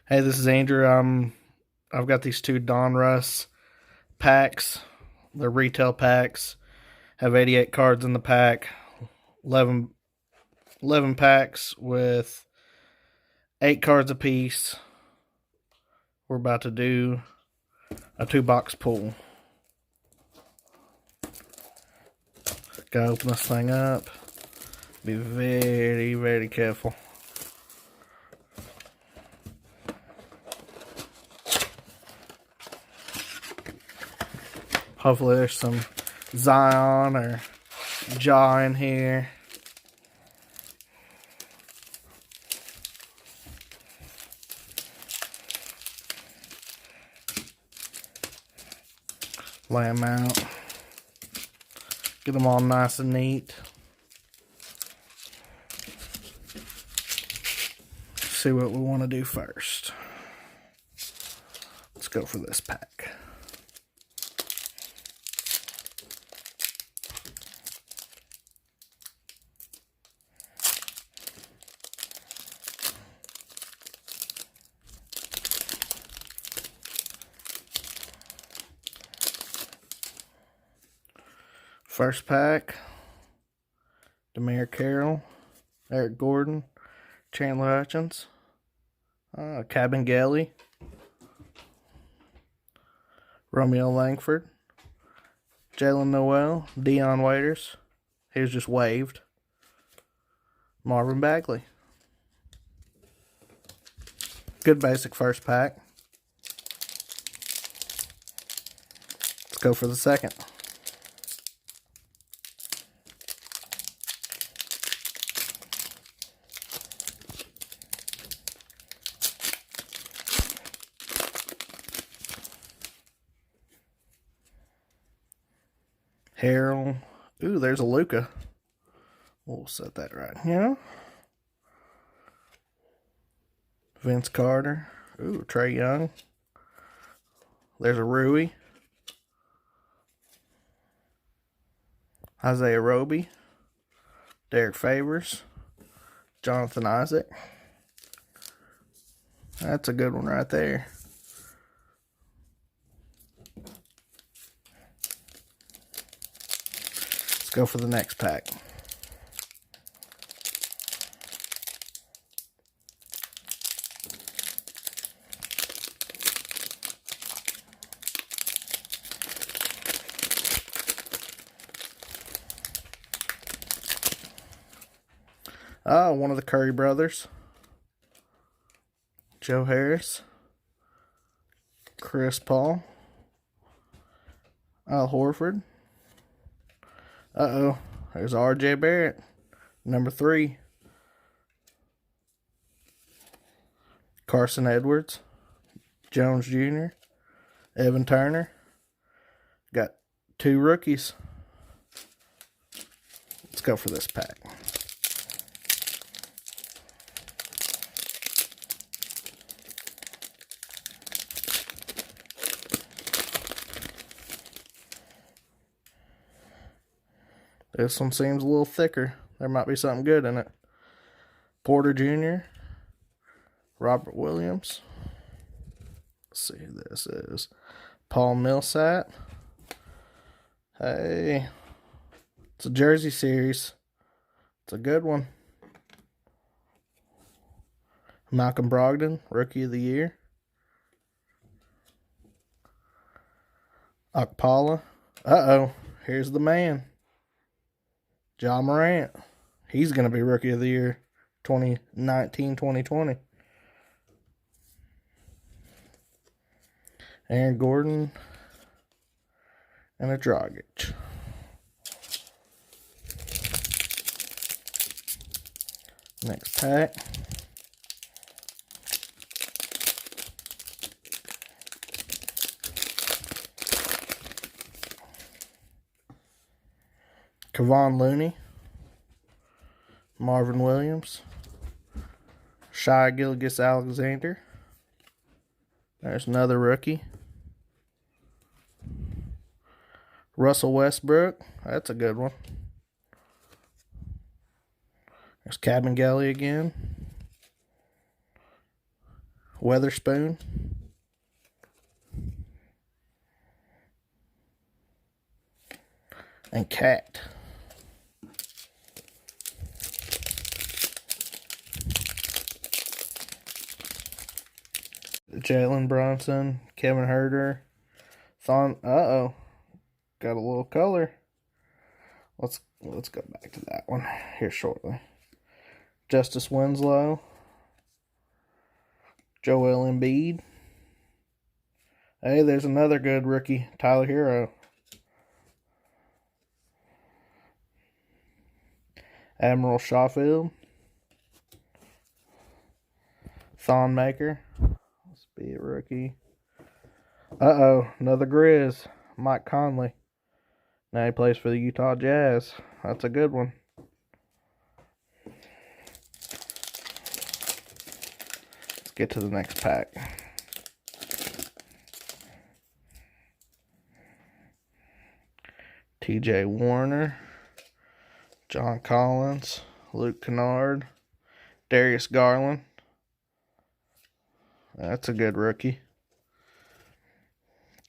Hey, this is Andrew. I've got these two Donruss packs. They're retail packs. Have 88 cards in the pack. 11, 11 packs with 8 cards apiece. We're about to do a 2-box pull. Gotta open this thing up. Be very, very careful. Hopefully there's some Zion or Ja in here. Lay them out. Get them all nice and neat. See what we want to do first. Let's go for this pack. First pack, Demar Carroll, Eric Gordon, Chandler Hutchins, Cabin Romeo Langford, Jalen Noel, Dion Waiters, he was just waived, Marvin Bagley. Good basic first pack. Let's go for the second. Harrell. Ooh, there's a Luka. We'll set that right here. Vince Carter. Ooh, Trae Young. There's a Rui. Isaiah Roby. Derek Favors. Jonathan Isaac. That's a good one right there. Let's go for the next pack. One of the Curry brothers. Joe Harris. Chris Paul. Al Horford. There's R.J. Barrett, number 3. Carson Edwards, Jones Jr., Evan Turner. Got 2 rookies. Let's go for this pack. This one seems a little thicker. There might be something good in it. Porter Jr., Robert Williams. Let's see who this is. Paul Millsap. Hey, it's a jersey series. It's a good one. Malcolm Brogdon, Rookie of the Year. Okpala. Here's the man. Ja Morant. He's going to be Rookie of the Year 2019-2020. Aaron Gordon and a Dragic. Next pack. Kevon Looney, Marvin Williams, Shai Gilgeous-Alexander. There's another rookie. Russell Westbrook. That's a good one. There's Cabin again. Weatherspoon. And Cat. Jalen Brunson, Kevin Herter, Thon. Got a little color. Let's go back to that one here shortly. Justice Winslow, Joel Embiid. Hey, there's another good rookie, Tyler Hero. Admiral Shawfield, Thon Maker. Let's be a rookie. Another Grizz, Mike Conley. Now he plays for the Utah Jazz. That's a good one. Let's get to the next pack. TJ Warner, John Collins, Luke Kennard, Darius Garland. That's a good rookie.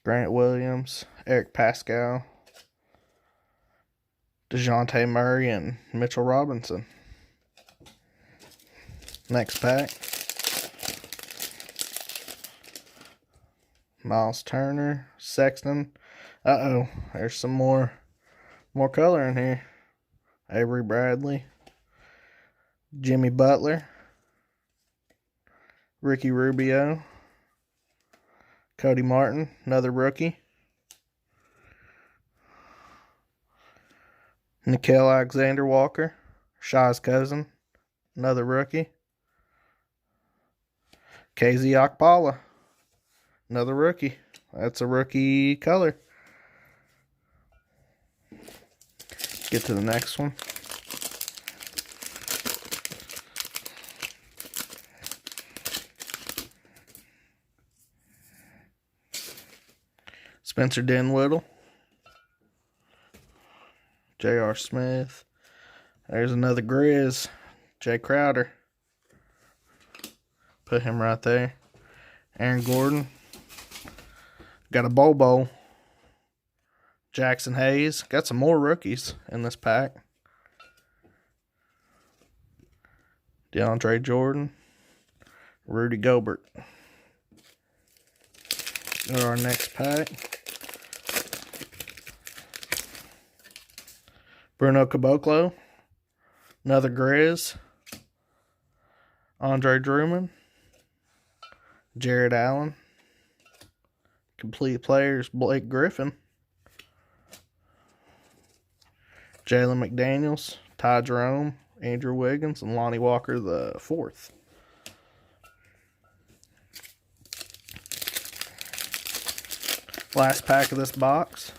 Grant Williams, Eric Pascal, DeJounte Murray, and Mitchell Robinson. Next pack. Miles Turner, Sexton. There's some more color in here. Avery Bradley, Jimmy Butler, Ricky Rubio, Cody Martin, another rookie, Nickeil Alexander-Walker, Shai's cousin, another rookie, KZ Okpala, another rookie. That's a rookie color. Get to the next one. Spencer Dinwiddie, J.R. Smith. There's another Grizz, Jay Crowder. Put him right there. Aaron Gordon. Got a Bobo. Jackson Hayes. Got some more rookies in this pack. DeAndre Jordan. Rudy Gobert. Go to our next pack. Bruno Caboclo. Another Grizz. Andre Drummond. Jared Allen. Complete players, Blake Griffin. Jalen McDaniels, Ty Jerome, Andrew Wiggins, and Lonnie Walker the fourth. Last pack of this box.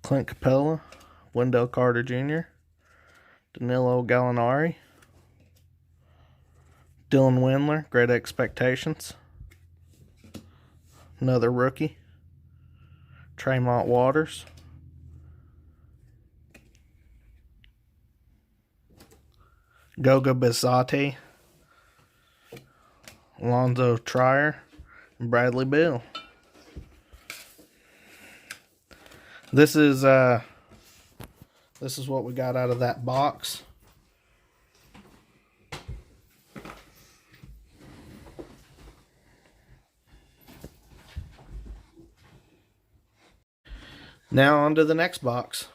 Clint Capella, Wendell Carter Jr., Danilo Gallinari, Dylan Windler, Great Expectations, another rookie, Tremont Waters, Goga Bissotti, Alonzo Trier, and Bradley Beal. This is what we got out of that box. Now on to the next box.